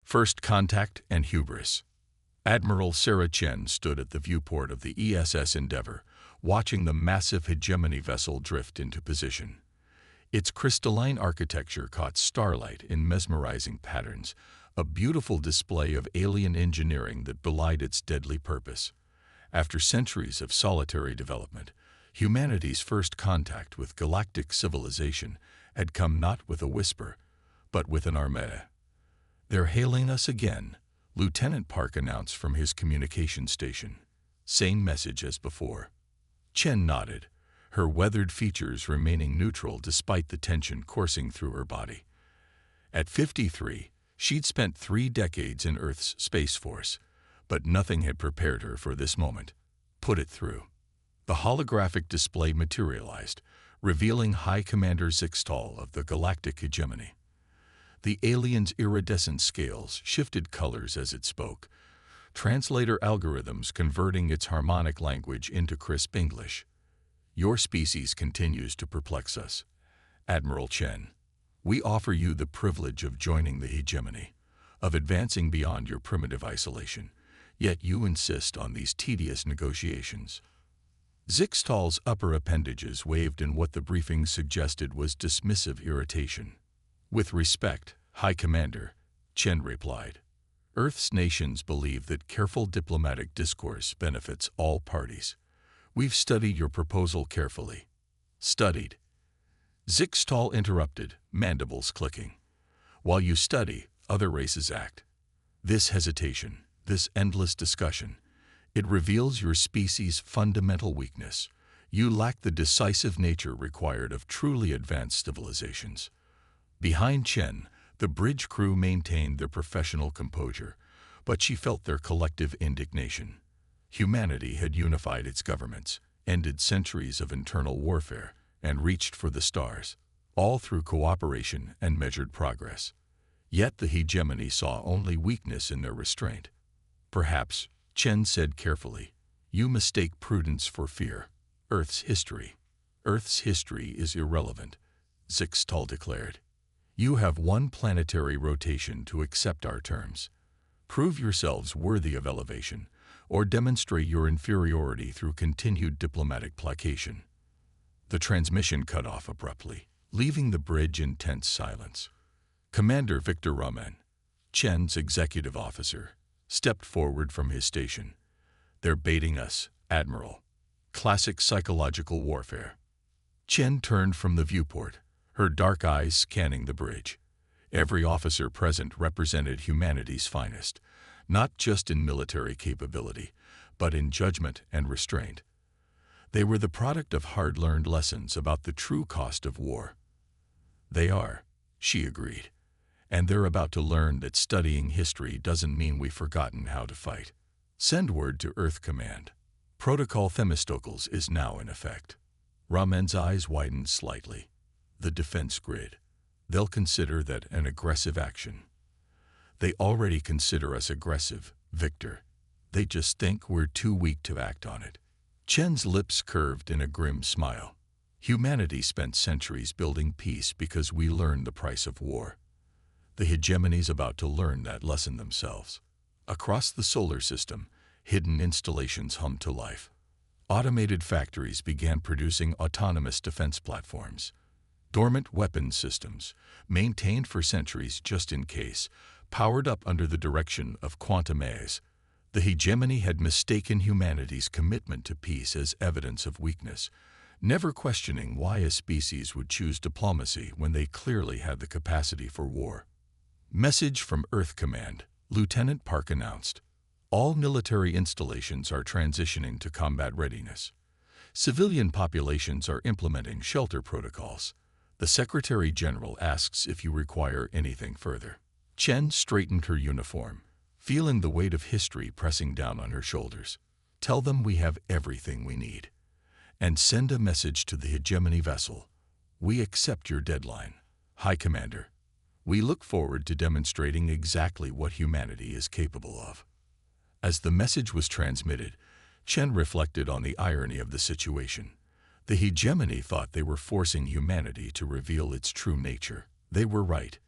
First Contact and Hubris. Admiral Sarah Chen stood at the viewport of the ESS Endeavour, watching the massive hegemony vessel drift into position. Its crystalline architecture caught starlight in mesmerizing patterns, a beautiful display of alien engineering that belied its deadly purpose. After centuries of solitary development, humanity's first contact with galactic civilization had come not with a whisper, but with an armada. "They're hailing us again," Lieutenant Park announced from his communication station. Same message as before. Chen nodded, her weathered features remaining neutral despite the tension coursing through her body. At 53, she'd spent 3 decades in Earth's Space Force, but nothing had prepared her for this moment. Put it through. The holographic display materialized, revealing High Commander Zixtal of the Galactic Hegemony. The alien's iridescent scales shifted colors as it spoke, translator algorithms converting its harmonic language into crisp English. "Your species continues to perplex us, Admiral Chen. We offer you the privilege of joining the hegemony, of advancing beyond your primitive isolation, yet you insist on these tedious negotiations." Zixtal's upper appendages waved in what the briefing suggested was dismissive irritation. "With respect, High Commander," Chen replied. "Earth's nations believe that careful diplomatic discourse benefits all parties. We've studied your proposal carefully." "Studied?" Zixtal interrupted, mandibles clicking. "While you study, other races act. This hesitation, this endless discussion, it reveals your species' fundamental weakness. You lack the decisive nature required of truly advanced civilizations." Behind Chen, the bridge crew maintained their professional composure, but she felt their collective indignation. Humanity had unified its governments, ended centuries of internal warfare, and reached for the stars, all through cooperation and measured progress. Yet the hegemony saw only weakness in their restraint. "Perhaps," Chen said carefully, "you mistake prudence for fear. Earth's history is irrelevant," Zixtal declared. "You have one planetary rotation to accept our terms. Prove yourselves worthy of elevation, or demonstrate your inferiority through continued diplomatic placation." The transmission cut off abruptly, leaving the bridge in tense silence. Commander Victor Raman, Chen's executive officer, stepped forward from his station. "They're baiting us, Admiral. Classic psychological warfare." Chen turned from the viewport, her dark eyes scanning the bridge. Every officer present represented humanity's finest, not just in military capability, but in judgment and restraint. They were the product of hard-learned lessons about the true cost of war. "They are," she agreed, "and they're about to learn that studying history doesn't mean we've forgotten how to fight. Send word to Earth Command. Protocol Themistocles is now in effect." Raman's eyes widened slightly. "The defense grid. They'll consider that an aggressive action." "They already consider us aggressive, Victor. They just think we're too weak to act on it." Chen's lips curved in a grim smile. "Humanity spent centuries building peace because we learned the price of war. The hegemony's about to learn that lesson themselves." Across the solar system, hidden installations hummed to life. Automated factories began producing autonomous defense platforms. Dormant weapons systems, maintained for centuries just in case, powered up under the direction of quantum A's. The hegemony had mistaken humanity's commitment to peace as evidence of weakness, never questioning why a species would choose diplomacy when they clearly had the capacity for war. "Message from Earth Command," Lieutenant Park announced. "All military installations are transitioning to combat readiness. Civilian populations are implementing shelter protocols. The Secretary General asks if you require anything further." Chen straightened her uniform, feeling the weight of history pressing down on her shoulders. "Tell them we have everything we need. And send a message to the hegemony vessel. We accept your deadline, High Commander. We look forward to demonstrating exactly what humanity is capable of." As the message was transmitted, Chen reflected on the irony of the situation. The hegemony thought they were forcing humanity to reveal its true nature. They were right,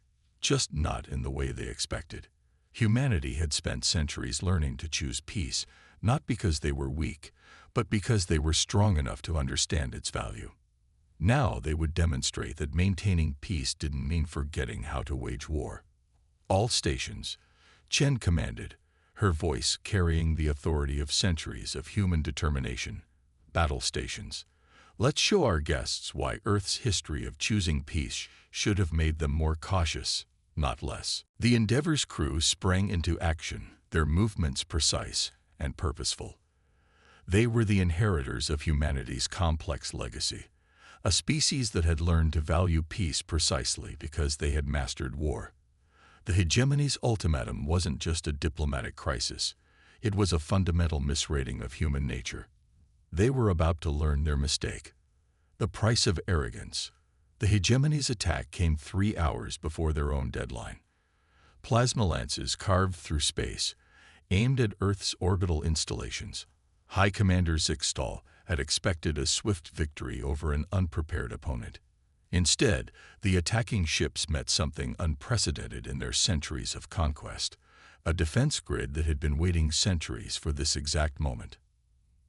just not in the way they expected. Humanity had spent centuries learning to choose peace, not because they were weak, but because they were strong enough to understand its value. Now they would demonstrate that maintaining peace didn't mean forgetting how to wage war. All stations, Chen commanded, her voice carrying the authority of centuries of human determination. Battle stations. Let's show our guests why Earth's history of choosing peace should have made them more cautious, not less. The Endeavor's crew sprang into action, their movements precise and purposeful. They were the inheritors of humanity's complex legacy, a species that had learned to value peace precisely because they had mastered war. The hegemony's ultimatum wasn't just a diplomatic crisis, it was a fundamental misrating of human nature. They were about to learn their mistake. The price of arrogance. The hegemony's attack came 3 hours before their own deadline. Plasma lances carved through space, aimed at Earth's orbital installations. High Commander Zixtal had expected a swift victory over an unprepared opponent. Instead, the attacking ships met something unprecedented in their centuries of conquest, a defense grid that had been waiting centuries for this exact moment.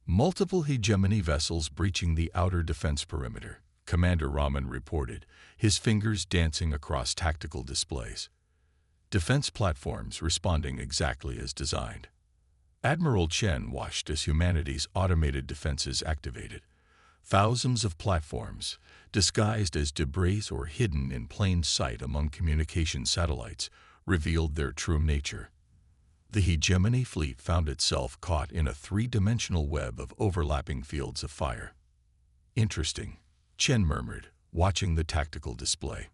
Multiple hegemony vessels breaching the outer defense perimeter, Commander Raman reported, his fingers dancing across tactical displays. Defense platforms responding exactly as designed. Admiral Chen watched as humanity's automated defenses activated. Thousands of platforms, disguised as debris or hidden in plain sight among communication satellites, revealed their true nature. The hegemony fleet found itself caught in a three-dimensional web of overlapping fields of fire. Interesting, Chen murmured, watching the tactical display.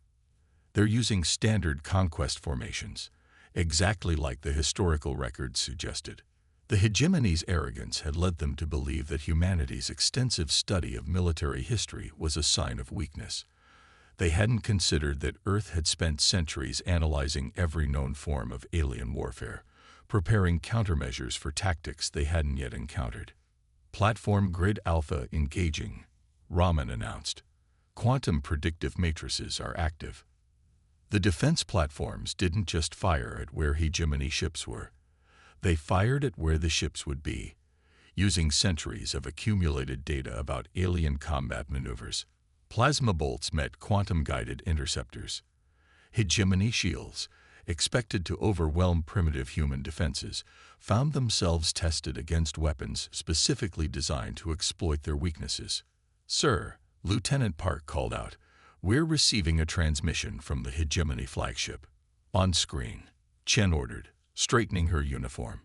They're using standard conquest formations, exactly like the historical records suggested. The hegemony's arrogance had led them to believe that humanity's extensive study of military history was a sign of weakness. They hadn't considered that Earth had spent centuries analyzing every known form of alien warfare, preparing countermeasures for tactics they hadn't yet encountered. Platform Grid Alpha engaging, Raman announced. Quantum predictive matrices are active. The defense platforms didn't just fire at where hegemony ships were. They fired at where the ships would be, using centuries of accumulated data about alien combat maneuvers. Plasma bolts met quantum-guided interceptors. Hegemony shields, expected to overwhelm primitive human defenses, found themselves tested against weapons specifically designed to exploit their weaknesses. "Sir," Lieutenant Park called out, "we're receiving a transmission from the hegemony flagship." "On screen," Chen ordered, straightening her uniform.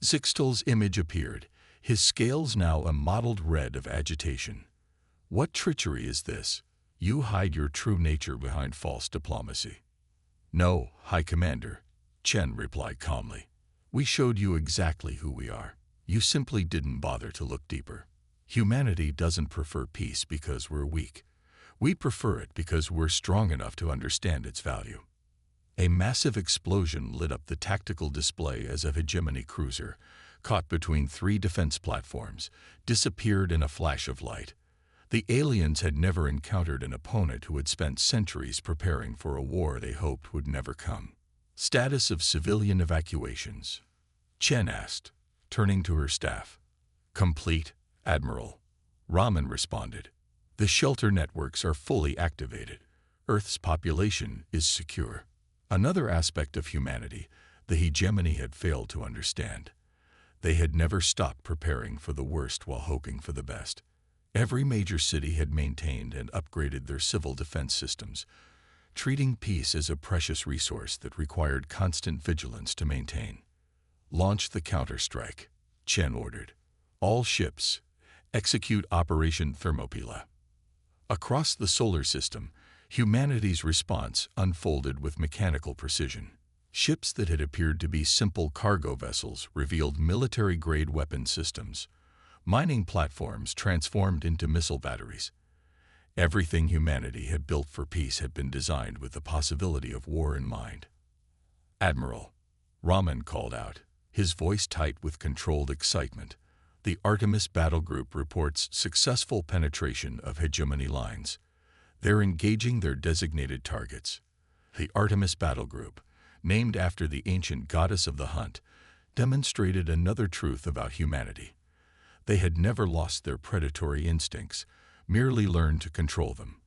Zixtal's image appeared, his scales now a mottled red of agitation. "What treachery is this? You hide your true nature behind false diplomacy." "No, High Commander," Chen replied calmly. "We showed you exactly who we are. You simply didn't bother to look deeper. Humanity doesn't prefer peace because we're weak. We prefer it because we're strong enough to understand its value." A massive explosion lit up the tactical display as a hegemony cruiser, caught between three defense platforms, disappeared in a flash of light. The aliens had never encountered an opponent who had spent centuries preparing for a war they hoped would never come. "Status of civilian evacuations?" Chen asked, turning to her staff. "Complete, Admiral," Raman responded. "The shelter networks are fully activated. Earth's population is secure." Another aspect of humanity the hegemony had failed to understand. They had never stopped preparing for the worst while hoping for the best. Every major city had maintained and upgraded their civil defense systems, treating peace as a precious resource that required constant vigilance to maintain. "Launch the counterstrike," Chen ordered. "All ships, execute Operation Thermopylae." Across the solar system, humanity's response unfolded with mechanical precision. Ships that had appeared to be simple cargo vessels revealed military-grade weapon systems. Mining platforms transformed into missile batteries. Everything humanity had built for peace had been designed with the possibility of war in mind. "Admiral," Raman called out, his voice tight with controlled excitement, "the Artemis Battle Group reports successful penetration of hegemony lines. They're engaging their designated targets." The Artemis Battle Group, named after the ancient goddess of the hunt, demonstrated another truth about humanity. They had never lost their predatory instincts, merely learned to control them.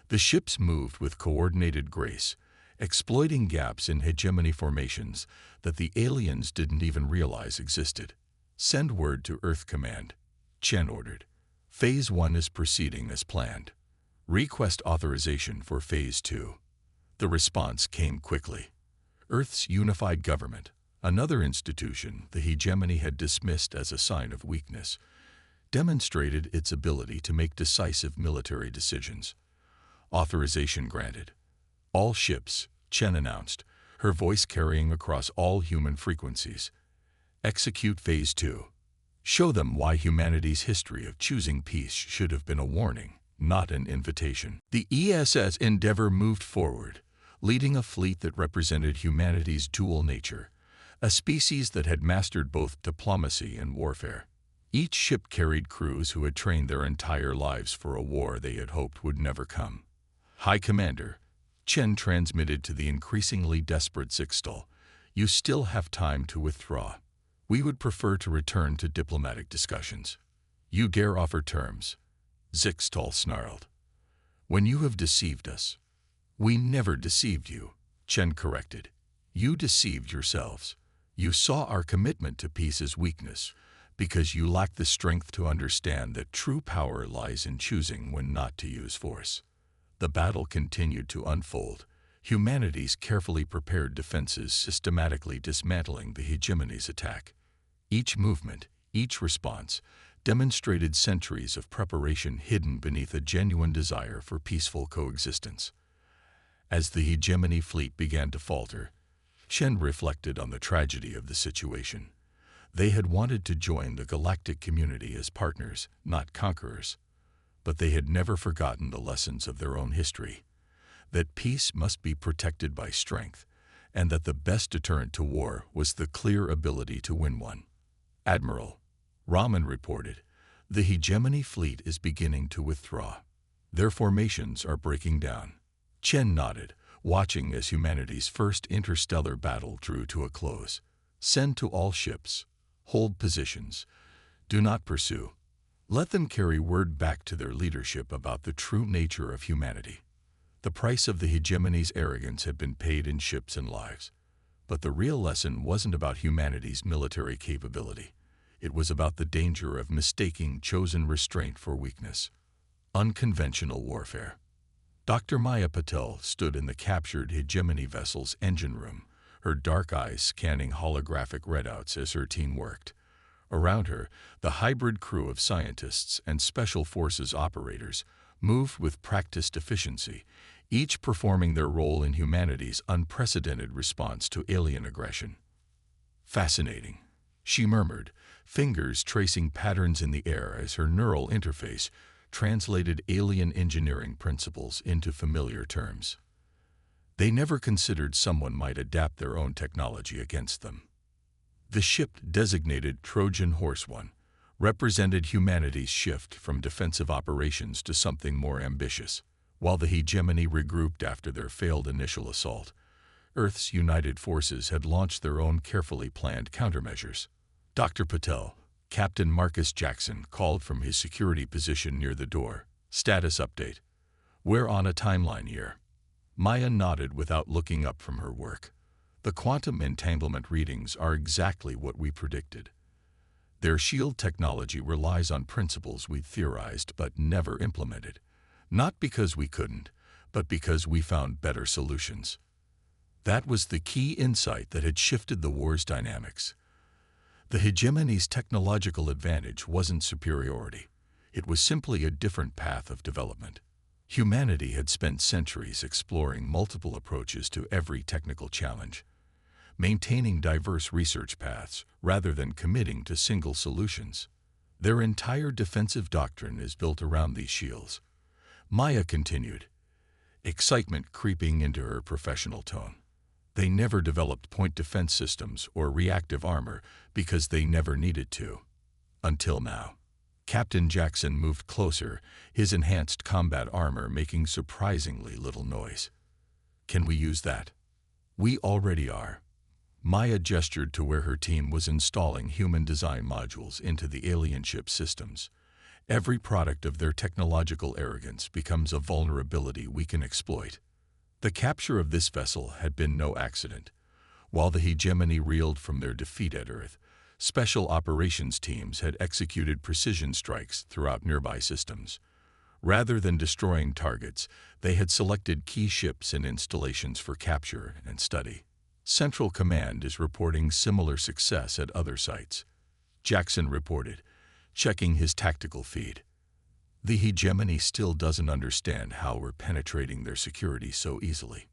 The ships moved with coordinated grace, exploiting gaps in hegemony formations that the aliens didn't even realize existed. "Send word to Earth Command," Chen ordered. "Phase 1 is proceeding as planned. Request authorization for Phase 2. The response came quickly. Earth's unified government, another institution the hegemony had dismissed as a sign of weakness, demonstrated its ability to make decisive military decisions. Authorization granted. All ships, Chen announced, her voice carrying across all human frequencies. Execute Phase 2. Show them why humanity's history of choosing peace should have been a warning, not an invitation. The ESS Endeavour moved forward, leading a fleet that represented humanity's dual nature, a species that had mastered both diplomacy and warfare. Each ship carried crews who had trained their entire lives for a war they had hoped would never come. "High Commander," Chen transmitted to the increasingly desperate Zixtal, "you still have time to withdraw. We would prefer to return to diplomatic discussions." "You dare offer terms?" Zixtal snarled. "When you have deceived us." "We never deceived you," Chen corrected. "You deceived yourselves. You saw our commitment to peace as weakness, because you lack the strength to understand that true power lies in choosing when not to use force." The battle continued to unfold, humanity's carefully prepared defenses systematically dismantling the hegemony's attack. Each movement, each response, demonstrated centuries of preparation hidden beneath a genuine desire for peaceful coexistence. As the hegemony fleet began to falter, Chen reflected on the tragedy of the situation. They had wanted to join the galactic community as partners, not conquerors. But they had never forgotten the lessons of their own history, that peace must be protected by strength, and that the best deterrent to war was the clear ability to win one. "Admiral," Raman reported, "the hegemony fleet is beginning to withdraw. Their formations are breaking down." Chen nodded, watching as humanity's first interstellar battle drew to a close. "Send to all ships. Hold positions. Do not pursue. Let them carry word back to their leadership about the true nature of humanity." The price of the hegemony's arrogance had been paid in ships and lives. But the real lesson wasn't about humanity's military capability. It was about the danger of mistaking chosen restraint for weakness. Unconventional warfare. Dr. Maya Patel stood in the captured hegemony vessel's engine room, her dark eyes scanning holographic readouts as her team worked. Around her, the hybrid crew of scientists and special forces operators moved with practiced efficiency, each performing their role in humanity's unprecedented response to alien aggression. "Fascinating," she murmured, fingers tracing patterns in the air as her neural interface translated alien engineering principles into familiar terms. They never considered someone might adapt their own technology against them. The ship designated Trojan Horse 1 represented humanity's shift from defensive operations to something more ambitious. While the hegemony regrouped after their failed initial assault, Earth's united forces had launched their own carefully planned countermeasures. Dr. Patel, Captain Marcus Jackson, called from his security position near the door. "Status update. We're on a timeline here." Maya nodded without looking up from her work. "The quantum entanglement readings are exactly what we predicted. Their shield technology relies on principles we theorized but never implemented. Not because we couldn't, but because we found better solutions." That was the key insight that had shifted the war's dynamics. The hegemony's technological advantage wasn't superiority. It was simply a different path of development. Humanity had spent centuries exploring multiple approaches to every technical challenge, maintaining diverse research paths rather than committing to single solutions. Their entire defensive doctrine is built around these shields. Maya continued, excitement creeping into her professional tone. They never developed point defense systems or reactive armor because they never needed to. Until now. Captain Jackson moved closer, his enhanced combat armor making surprisingly little noise. "Can we use that?" We already are. Maya gestured to where her team was installing human design modules into the alien ship systems. Every product of their technological arrogance becomes a vulnerability we can exploit. The capture of this vessel had been no accident. While the hegemony reeled from their defeat at Earth, special operations teams had executed precision strikes throughout nearby systems. Rather than destroying targets, they had selected key ships and installations for capture and study. Central Command is reporting similar success at other sites, Jackson reported, checking his tactical feed. The hegemony still doesn't understand how we're penetrating their security so easily.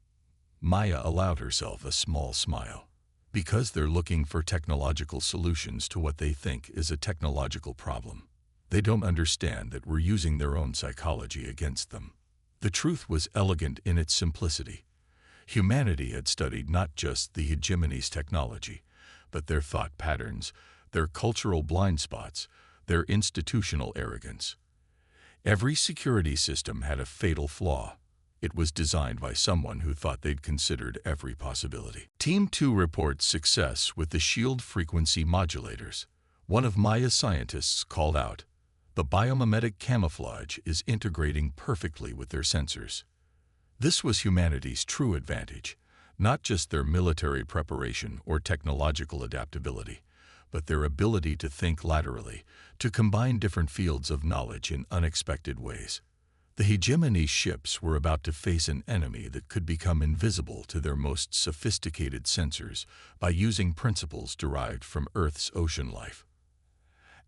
Maya allowed herself a small smile. Because they're looking for technological solutions to what they think is a technological problem. They don't understand that we're using their own psychology against them. The truth was elegant in its simplicity. Humanity had studied not just the hegemony's technology, but their thought patterns, their cultural blind spots, their institutional arrogance. Every security system had a fatal flaw. It was designed by someone who thought they'd considered every possibility. Team 2 reports success with the shield frequency modulators. One of Maya's scientists called out, "The biomimetic camouflage is integrating perfectly with their sensors." This was humanity's true advantage, not just their military preparation or technological adaptability, but their ability to think laterally, to combine different fields of knowledge in unexpected ways. The hegemony's ships were about to face an enemy that could become invisible to their most sophisticated sensors by using principles derived from Earth's ocean life.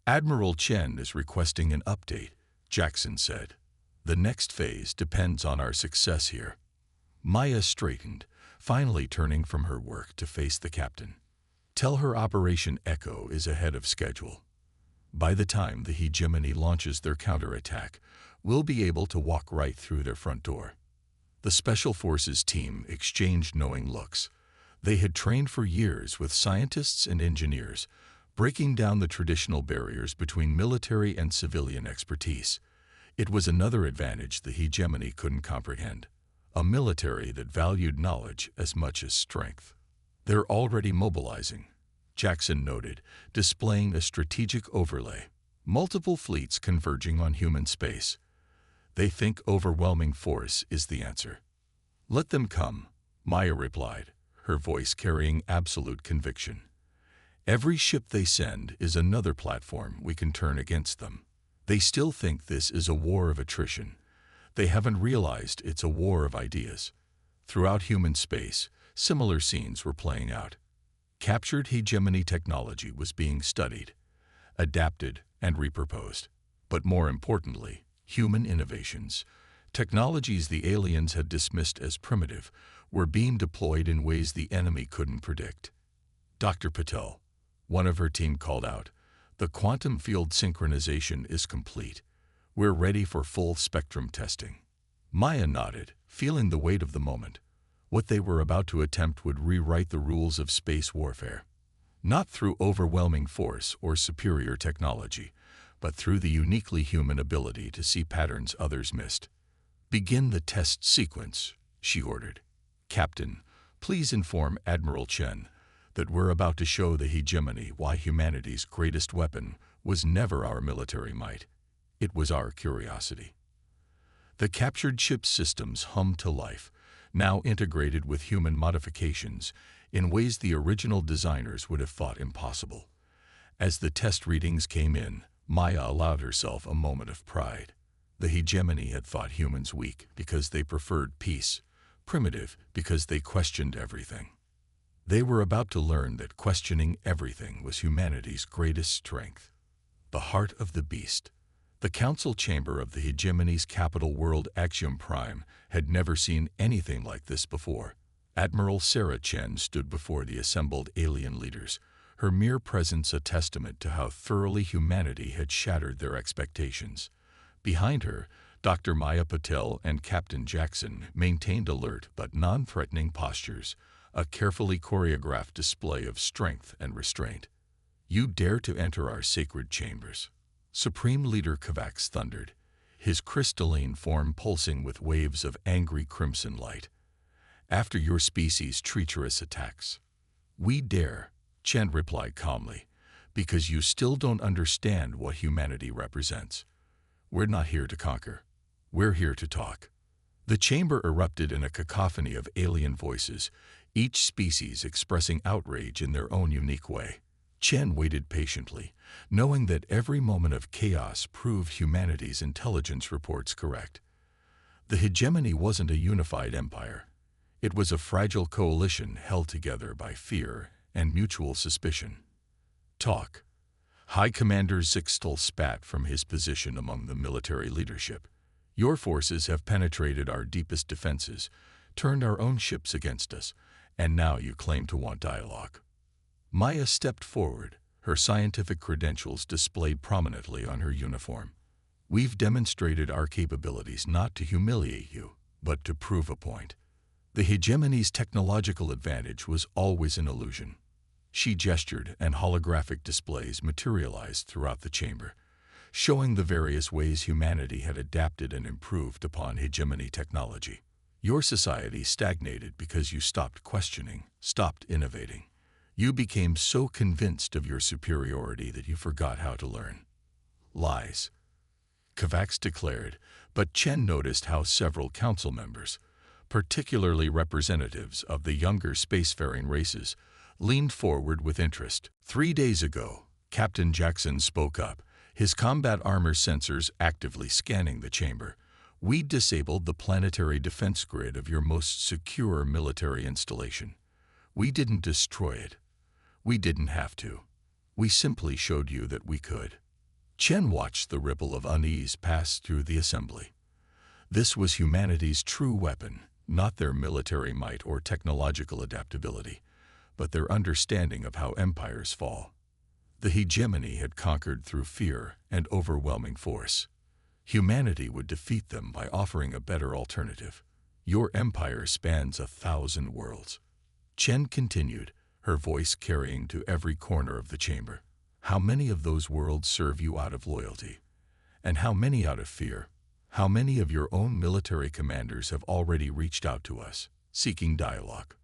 Admiral Chen is requesting an update, Jackson said. The next phase depends on our success here. Maya straightened, finally turning from her work to face the captain. Tell her Operation Echo is ahead of schedule. By the time the hegemony launches their counterattack, we'll be able to walk right through their front door. The Special Forces team exchanged knowing looks. They had trained for years with scientists and engineers, breaking down the traditional barriers between military and civilian expertise. It was another advantage the hegemony couldn't comprehend, a military that valued knowledge as much as strength. They're already mobilizing, Jackson noted, displaying a strategic overlay. Multiple fleets converging on human space. They think overwhelming force is the answer. Let them come, Maya replied, her voice carrying absolute conviction. Every ship they send is another platform we can turn against them. They still think this is a war of attrition. They haven't realized it's a war of ideas. Throughout human space, similar scenes were playing out. Captured hegemony technology was being studied, adapted, and repurposed. But more importantly, human innovations, technologies the aliens had dismissed as primitive, were being deployed in ways the enemy couldn't predict. Dr. Patel, one of her team called out, "The quantum field synchronization is complete. We're ready for full spectrum testing." Maya nodded, feeling the weight of the moment. What they were about to attempt would rewrite the rules of space warfare. Not through overwhelming force or superior technology, but through the uniquely human ability to see patterns others missed. "Begin the test sequence," she ordered. "Captain, please inform Admiral Chen that we're about to show the hegemony why humanity's greatest weapon was never our military might. It was our curiosity." The captured ship systems hummed to life, now integrated with human modifications in ways the original designers would have thought impossible. As the test readings came in, Maya allowed herself a moment of pride. The hegemony had thought humans weak because they preferred peace, primitive because they questioned everything. They were about to learn that questioning everything was humanity's greatest strength. The heart of the beast. The council chamber of the hegemony's capital world Axiom Prime had never seen anything like this before. Admiral Sarah Chen stood before the assembled alien leaders, her mere presence a testament to how thoroughly humanity had shattered their expectations. Behind her, Dr. Maya Patel and Captain Jackson maintained alert but non-threatening postures, a carefully choreographed display of strength and restraint. "You dare to enter our sacred chambers," Supreme Leader Kovacs thundered, his crystalline form pulsing with waves of angry crimson light. after your species' treacherous attacks. We dare, Chen replied calmly, because you still don't understand what humanity represents. We're not here to conquer. We're here to talk. The chamber erupted in a cacophony of alien voices, each species expressing outrage in their own unique way. Chen waited patiently, knowing that every moment of chaos proved humanity's intelligence reports correct. The hegemony wasn't a unified empire. It was a fragile coalition held together by fear and mutual suspicion. Talk. High Commander Zixtel spat from his position among the military leadership. Your forces have penetrated our deepest defenses, turned our own ships against us, and now you claim to want dialogue. Maya stepped forward, her scientific credentials displayed prominently on her uniform. We've demonstrated our capabilities not to humiliate you, but to prove a point. The hegemony's technological advantage was always an illusion. She gestured, and holographic displays materialized throughout the chamber, showing the various ways humanity had adapted and improved upon hegemony technology. Your society stagnated because you stopped questioning, stopped innovating. You became so convinced of your superiority that you forgot how to learn. Lies, Kovacs declared, but Chen noticed how several council members, particularly representatives of the younger spacefaring races, leaned forward with interest. 3 days ago, Captain Jackson spoke up, his combat armor sensors actively scanning the chamber. We disabled the planetary defense grid of your most secure military installation. We didn't destroy it. We didn't have to. We simply showed you that we could. Chen watched the ripple of unease pass through the assembly. This was humanity's true weapon, not their military might or technological adaptability, but their understanding of how empires fall. The hegemony had conquered through fear and overwhelming force. Humanity would defeat them by offering a better alternative. Your empire spans 1,000 worlds. Chen continued, her voice carrying to every corner of the chamber. How many of those worlds serve you out of loyalty? And how many out of fear? How many of your own military commanders have already reached out to us, seeking dialogue?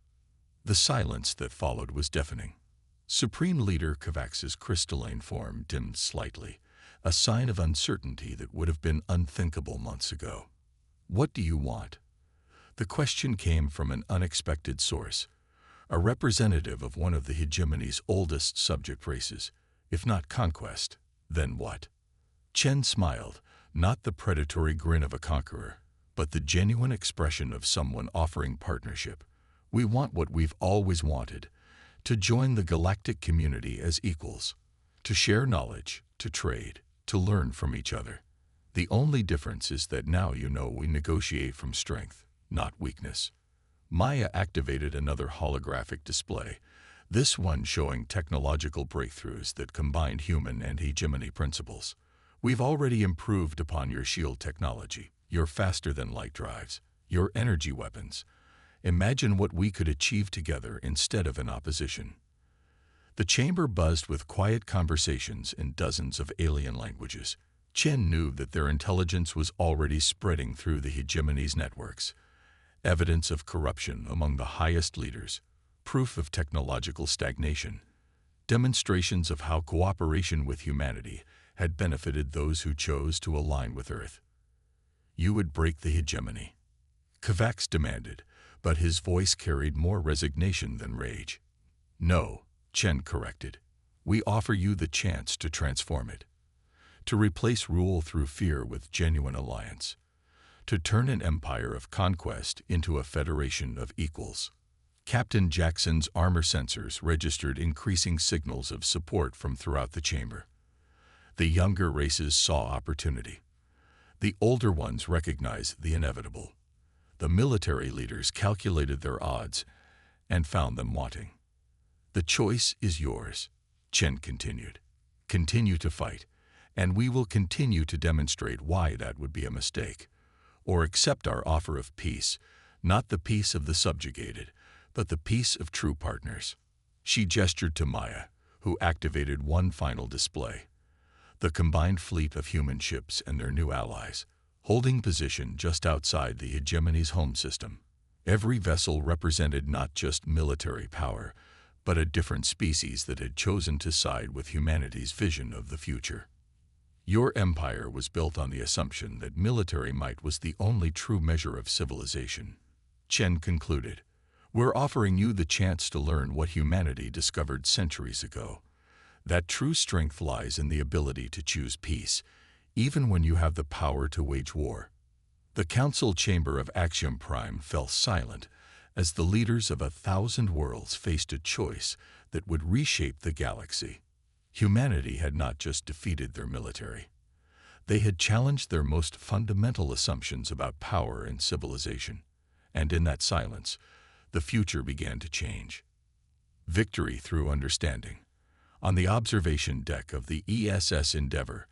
The silence that followed was deafening. Supreme Leader Kovacs's crystalline form dimmed slightly, a sign of uncertainty that would have been unthinkable months ago. What do you want? The question came from an unexpected source, a representative of one of the hegemony's oldest subject races. If not conquest, then what? Chen smiled, not the predatory grin of a conqueror, but the genuine expression of someone offering partnership. We want what we've always wanted, to join the galactic community as equals, to share knowledge, to trade, to learn from each other. The only difference is that now you know we negotiate from strength, not weakness. Maya activated another holographic display, this one showing technological breakthroughs that combined human and hegemony principles. We've already improved upon your shield technology, your faster-than-light drives, your energy weapons. Imagine what we could achieve together instead of in opposition. The chamber buzzed with quiet conversations in dozens of alien languages. Chen knew that their intelligence was already spreading through the hegemony's networks. Evidence of corruption among the highest leaders, proof of technological stagnation, demonstrations of how cooperation with humanity had benefited those who chose to align with Earth. You would break the hegemony, Kovacs demanded, but his voice carried more resignation than rage. No, Chen corrected. We offer you the chance to transform it, to replace rule through fear with genuine alliance, to turn an empire of conquest into a federation of equals. Captain Jackson's armor sensors registered increasing signals of support from throughout the chamber. The younger races saw opportunity. The older ones recognized the inevitable. The military leaders calculated their odds and found them wanting. The choice is yours, Chen continued. Continue to fight, and we will continue to demonstrate why that would be a mistake. Or accept our offer of peace, not the peace of the subjugated, but the peace of true partners. She gestured to Maya, who activated one final display. The combined fleet of human ships and their new allies, holding position just outside the hegemony's home system. Every vessel represented not just military power, but a different species that had chosen to side with humanity's vision of the future. Your empire was built on the assumption that military might was the only true measure of civilization. Chen concluded, "We're offering you the chance to learn what humanity discovered centuries ago. That true strength lies in the ability to choose peace, even when you have the power to wage war." The council chamber of Axiom Prime fell silent as the leaders of 1,000 worlds faced a choice that would reshape the galaxy. Humanity had not just defeated their military. They had challenged their most fundamental assumptions about power and civilization. And in that silence, the future began to change. Victory through understanding. On the observation deck of the ESS Endeavour,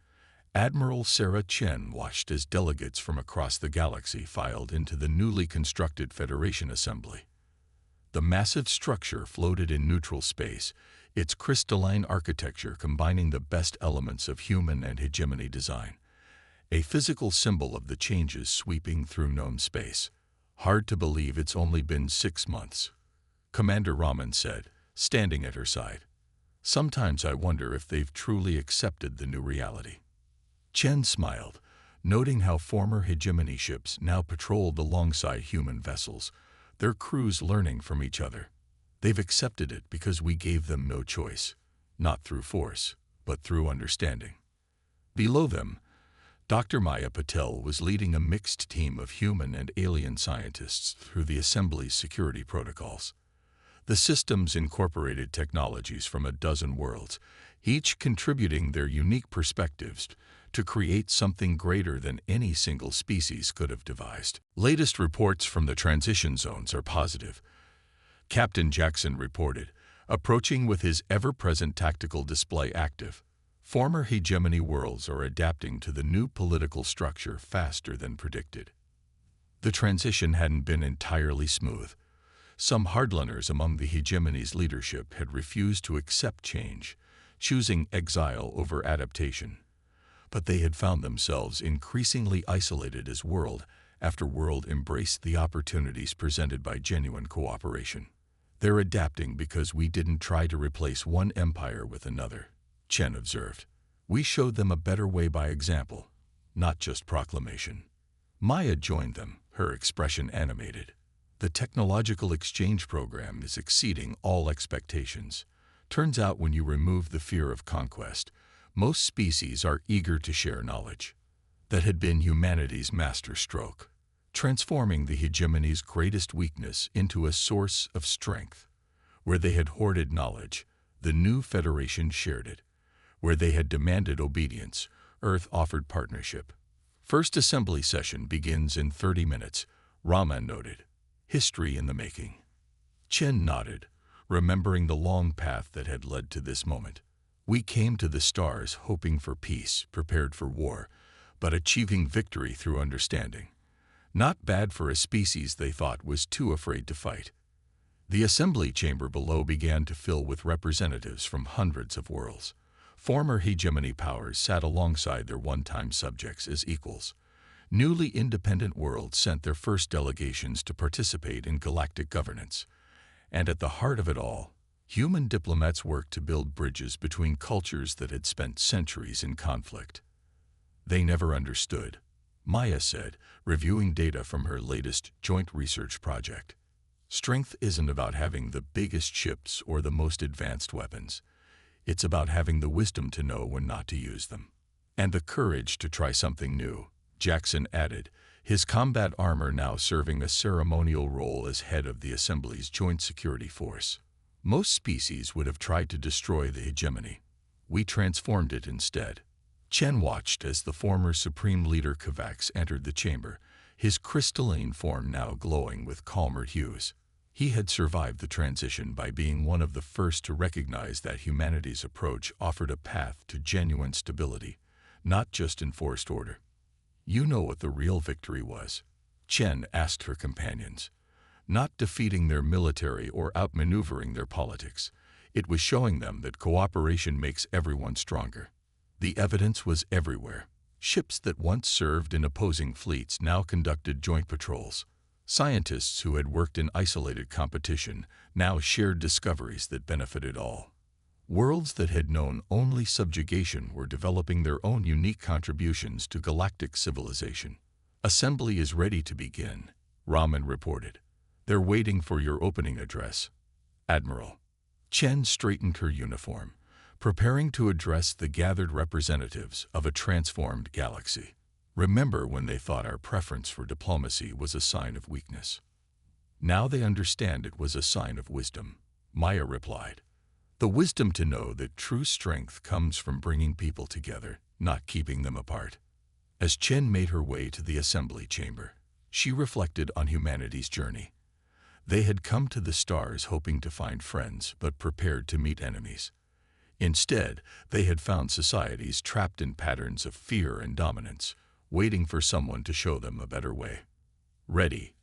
Admiral Sarah Chen watched as delegates from across the galaxy filed into the newly constructed Federation Assembly. The massive structure floated in neutral space, its crystalline architecture combining the best elements of human and hegemony design, a physical symbol of the changes sweeping through known space. "Hard to believe it's only been 6 months," Commander Raman said, standing at her side. "Sometimes I wonder if they've truly accepted the new reality." Chen smiled, noting how former hegemony ships now patrolled alongside human vessels, their crews learning from each other. "They've accepted it because we gave them no choice, not through force, but through understanding." Below them, Dr. Maya Patel was leading a mixed team of human and alien scientists through the Assembly's security protocols. The systems incorporated technologies from a dozen worlds, each contributing their unique perspectives to create something greater than any single species could have devised. Latest reports from the transition zones are positive, Captain Jackson reported, approaching with his ever-present tactical display active. Former hegemony worlds are adapting to the new political structure faster than predicted. The transition hadn't been entirely smooth. Some hardliners among the hegemony's leadership had refused to accept change, choosing exile over adaptation. But they had found themselves increasingly isolated as world after world embraced the opportunities presented by genuine cooperation. "They're adapting because we didn't try to replace one empire with another," Chen observed. "We showed them a better way by example, not just proclamation." Maya joined them, her expression animated. "The technological exchange program is exceeding all expectations. Turns out when you remove the fear of conquest, most species are eager to share knowledge. That had been humanity's master stroke, transforming the hegemony's greatest weakness into a source of strength. Where they had hoarded knowledge, the new Federation shared it. Where they had demanded obedience, Earth offered partnership. "First assembly session begins in 30 minutes, Raman noted. "History in the making." Chen nodded, remembering the long path that had led to this moment. "We came to the stars hoping for peace, prepared for war, but achieving victory through understanding. Not bad for a species they thought was too afraid to fight." The assembly chamber below began to fill with representatives from hundreds of worlds. Former hegemony powers sat alongside their one-time subjects as equals. Newly independent worlds sent their first delegations to participate in galactic governance. And at the heart of it all, human diplomats worked to build bridges between cultures that had spent centuries in conflict. "They never understood," Maya said, reviewing data from her latest joint research project. "Strength isn't about having the biggest ships or the most advanced weapons. It's about having the wisdom to know when not to use them. And the courage to try something new," Jackson added, his combat armor now serving a ceremonial role as head of the Assembly's Joint Security Force. "Most species would have tried to destroy the hegemony. We transformed it instead." Chen watched as the former Supreme Leader Kovacs entered the chamber, his crystalline form now glowing with calmer hues. He had survived the transition by being one of the first to recognize that humanity's approach offered a path to genuine stability, not just enforced order. "You know what the real victory was?" Chen asked her companions. "Not defeating their military or outmaneuvering their politics. It was showing them that cooperation makes everyone stronger." The evidence was everywhere. Ships that once served in opposing fleets now conducted joint patrols. Scientists who had worked in isolated competition now shared discoveries that benefited all. Worlds that had known only subjugation were developing their own unique contributions to galactic civilization. "Assembly is ready to begin," Raman reported. "They're waiting for your opening address, Admiral." Chen straightened her uniform, preparing to address the gathered representatives of a transformed galaxy. "Remember when they thought our preference for diplomacy was a sign of weakness? Now they understand it was a sign of wisdom," Maya replied. "The wisdom to know that true strength comes from bringing people together, not keeping them apart." As Chen made her way to the assembly chamber, she reflected on humanity's journey. They had come to the stars hoping to find friends, but prepared to meet enemies. Instead, they had found societies trapped in patterns of fear and dominance, waiting for someone to show them a better way. "Ready,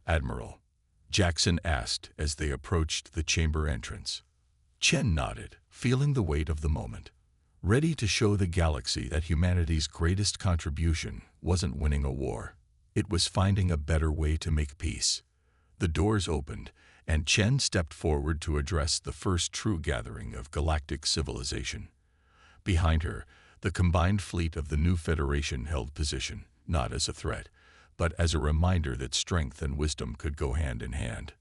Admiral?" Jackson asked as they approached the chamber entrance. Chen nodded, feeling the weight of the moment. Ready to show the galaxy that humanity's greatest contribution wasn't winning a war. It was finding a better way to make peace. The doors opened, and Chen stepped forward to address the first true gathering of galactic civilization. Behind her, the combined fleet of the new Federation held position, not as a threat, but as a reminder that strength and wisdom could go hand in hand.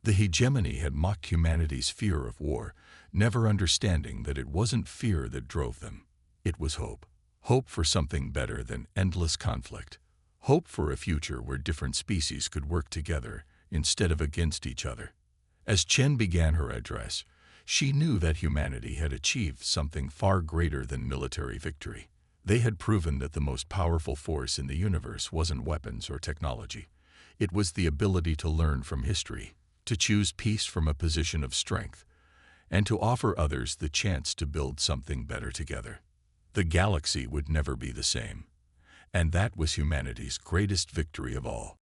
The hegemony had mocked humanity's fear of war, never understanding that it wasn't fear that drove them. It was hope. Hope for something better than endless conflict. Hope for a future where different species could work together instead of against each other. As Chen began her address, she knew that humanity had achieved something far greater than military victory. They had proven that the most powerful force in the universe wasn't weapons or technology. It was the ability to learn from history, to choose peace from a position of strength, and to offer others the chance to build something better together. The galaxy would never be the same, and that was humanity's greatest victory of all.